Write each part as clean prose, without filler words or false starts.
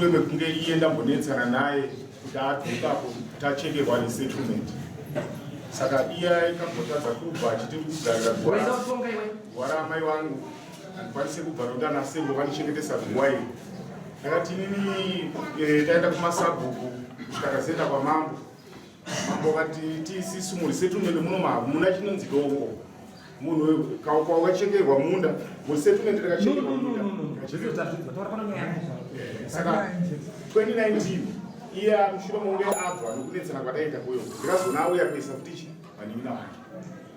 mushure mekunge ienda mbonetsana naye kuti adzokapo kuti achekerwa nesettlement. Saka iya ikambotadza kubva achiti kugarira gwara amai vangu andikwanise kubva nokuti anasembo vanichengetesa nguva iyi. Ndakati inini taenda kumasabhuku kusvika tazoenda kwamambo. Mambo vakati tiisisu muri settlement muno hamuna chinonzi dongo. Munhu kwakachekerwa munda musettlement rakachekerwa munda. Saka 2019 iya mushure monge abva nokunetsana kwadaita kuyo ndikazona auya kuisa futichi vanini vangu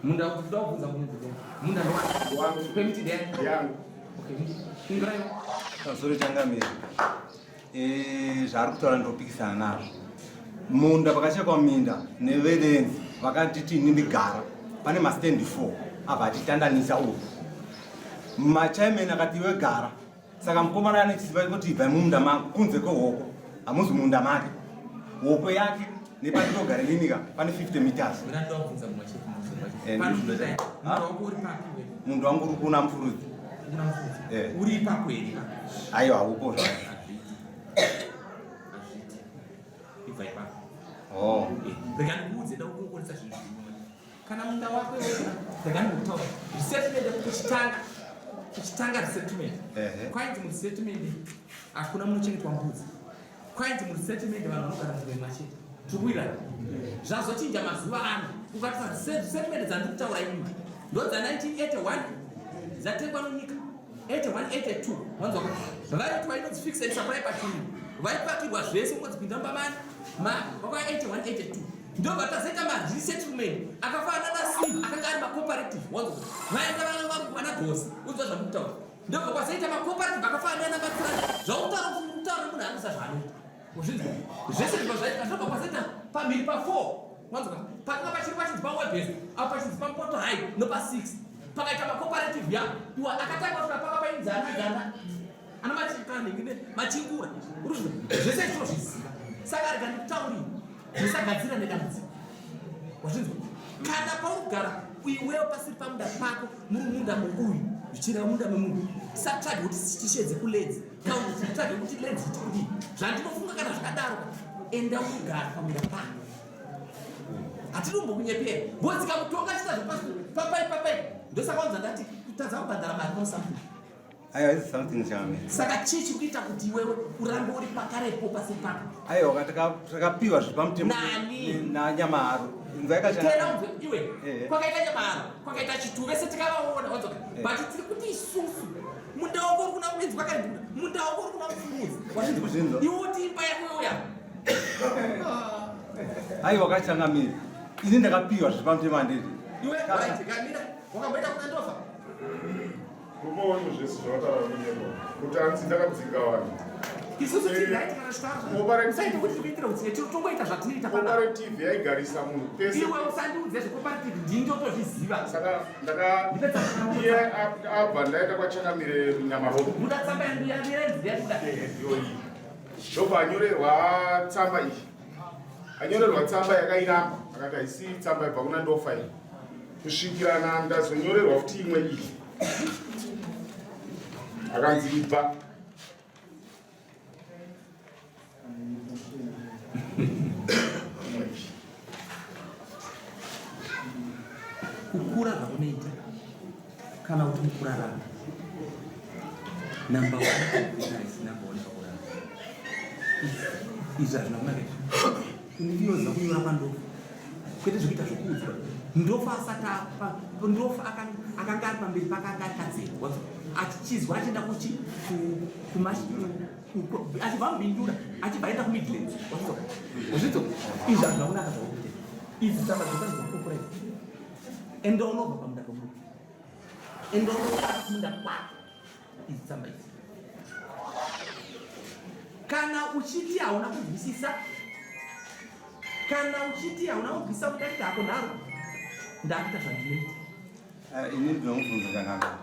munda ukudobvunza munda wangu permitted yangu. Ingrai soro changamira zvari kutaura ndopikisana nazvo. Munda pakachekwa minda neverenzi vakati tini ndigara pane mastand 4 abva atitandanisa uku machairman akati wegara. Saka mukomana anechiziva kuti ibva munda mangu kunze kwehoko hamuzi munda make hoko yake nepatogara ininika pane 50 meters. Mundu wangu uri kuna mfurudzi uri ipapo here aiwa haupo rekandiudze da kukuonesa zvinhu kana munda wako rekandiutaura resettlement kuchitanga resettlement kwainzi muresettlement hakuna munochengetwa mbudzi. Kwainzi muresettlement vanhu vanogara muvema chete tikuirana zvazochinja mazuva ano ukatisa resettlement dzandikutaura inini ndo dza1981 dzatengwa nonyika 81-82 wanzwa vaitwa inonzi fix and supply patini vaipakirwa zvese ungodzipinda mbamani vakwa 81-82 ndo vatazoita maresettlement akafanana nasimba akanga ari macooperative wanzwa vaenda vanagosi unzwa zvamukutaura ndo vakwazoita macooperative akafanana namakurani zvautaura kutaura munhu anosa zvaanoita uzvinzwa zvese zvinhu zvaitika ndo vakwazoita pamhiri pa4 wanzwa pakanga pachiri pachinzi pawebest apa pachinzi pampoto high nopa6 pakaita macooperative ya iwa akatanga kusvika paka painzana ana machikane machingura uruzvo zvese izvo zviziva. Saka rega ndikutaurira musagadzira nedambudziko wazvinzwa. Kana paugara iwewo pasiri pamunda pako muri munda mouyu zvichireva munda memunhu tisatsvage kuti tishedze kuledzi kana kuti titsvage kuti ledzi tikudii zvandinofunga kana zvakadaro enda kugara pamunda pako hatinombokunyepera mbozika mutonga chita papai ndosaka wanza ndati kutadza kubhadhara mari nosamthing. Aiwa is something chame. Saka chichi kuita kuti iwewe urambe uri pakarepo pasi pako. Aiwa takapiwa zvipamutemo nanyama haro. Tera iwe kwakaita nyamaro kwakaita chituve setikavaona wanzoka but tiri kuti isusu munda wako uri kuna mwedzi kwakaibunda munda wako uri kuna mfurudzi iwe uti imba yako ya aiwa kachangamira ini ndakapiwa zvipamutemo ndiri iwe waidzikamira wakamboita kuna ndofa kuboona zvese zvavataura munyemo kuti anzi ndakadzinga vanhu isusu tidaitikana zvitarazvo kuti tikuitira kuti tongoita zvatinoita cooperative yaigarisa munhu pese iwe usandiudze zvecooperative ndindotozviziva. Saka iye abva ndaenda kwachangamire nyamahoko muda tsamba yandirenzi yakuda ndobva anyorerwa tsamba iyi anyorerwa tsamba yakairamba akati haisi tsamba ibva kuna ndofa iyi kusvikirana ndazonyorerwa futi imwe iyi akanzi ibva kukura zvakunoita kana kuti mukurarama number 1 isina kuoneka kurarama izvi hazvina kunaka ndinoziva kunyora pandofa kwete zvekuita zvokuudzwa ndofa asati ndofa akanga ari pamberi pakanga akadzirwa achichizwa achienda achibva mubindura achibva aenda kumidlands zvidzo izvi hazvina kunaka zvakuita idzi tsamba dzokaidzakokorera enda unobva pamunda pomunhu enda unobva kumunda kwako idzi tsamba idzi kana uchiti hauna kunzwisisa kana uchiti hauna kubvisa mudarika hako nharo ndakuita zvandinoita ini ndinomubvunza changamira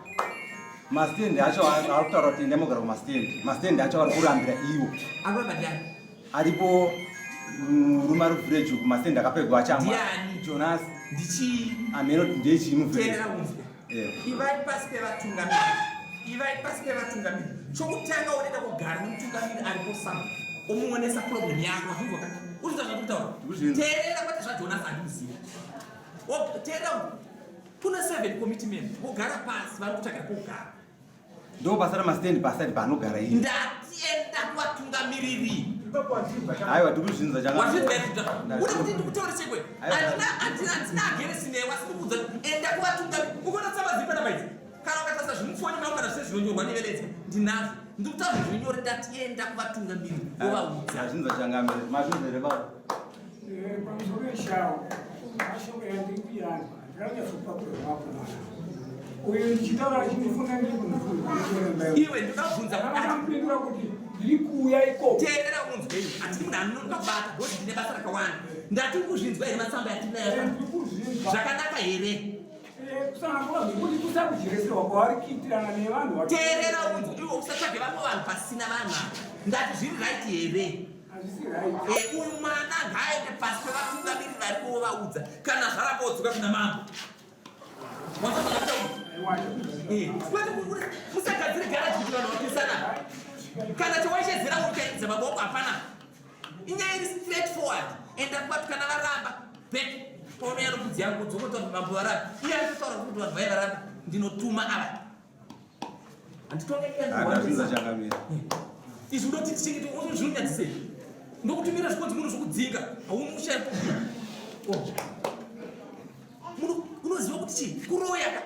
mastendi acho ari kutaura kuti enda mogara kumastendi acho ari kurambira iwo akurambadiani aripo murume ari kuvhireji uku mastendi akapegwa achamba jonas ndichii amenoti ndechii muvhireji terera unzwe ivai pasi pevatungamiri chokutanga unoenda kugara nemutungamiri aripo sama omuonesa problem yako azvizwa uchiita zvakutaura teerera kwati zvajonas andimuziva teerera kuna 7 committee members vogara pasi vari kutsvagira pogara ndo pasara mastendi pasati paanogara iyi ndatienda kuvatungamiriri aiwa tikuzvinza uda kuti ndikutaure chekwe handina ageresi newe asi ndikuudza enda kuvatungamiriri ukona tsamba pana maidzi kana ukatasa zvimufoni mangu kana zvese zvinonyorwa neveredzi ndinazvo ndikutaura zvinyore ndatienda kuvatungamiriri vovaudza azvinza changamire mazvizere vavo pamusoro weshawo mashoko yandikuyana ndakanyatsopakurevakomana uyo ndichitaura chinifunga iwe ndikabvunza akamupindura kuti ndiri kuuya iko teerera unzwei hatiri munhu anonoka kubata goti ndine basa rakawanda ndatiri kuzvinzwa here matsamba yatinayo zvakanaka here kuti kusakujereserwa kwavari kuitirana nevanhu teerera unzwa iwe usatsvage vamwe vanhu pasina vanhu ndati zviri right here uyu mwana ngaaende pasi pevatungamiriri vari kuvovaudza kana zvarambodzwa kuna mambo musagadzire garaji kuti vanhu vapisana kana chawaishedzera ukaidza maboko hapana inyaya iri straight forward enda kubati kana varamba back paunoya nokudzi yangu dzokota kuti mambo varamba iye aritotaura kuti vanhu vai varamba ndinotuma ava anditongeiazvinza changamire izvi udoti tichengeti zvinonyadzisei ndokutumira zvikonzi muno zvokudzinga haunoshaya unoziva kuti chii kuroya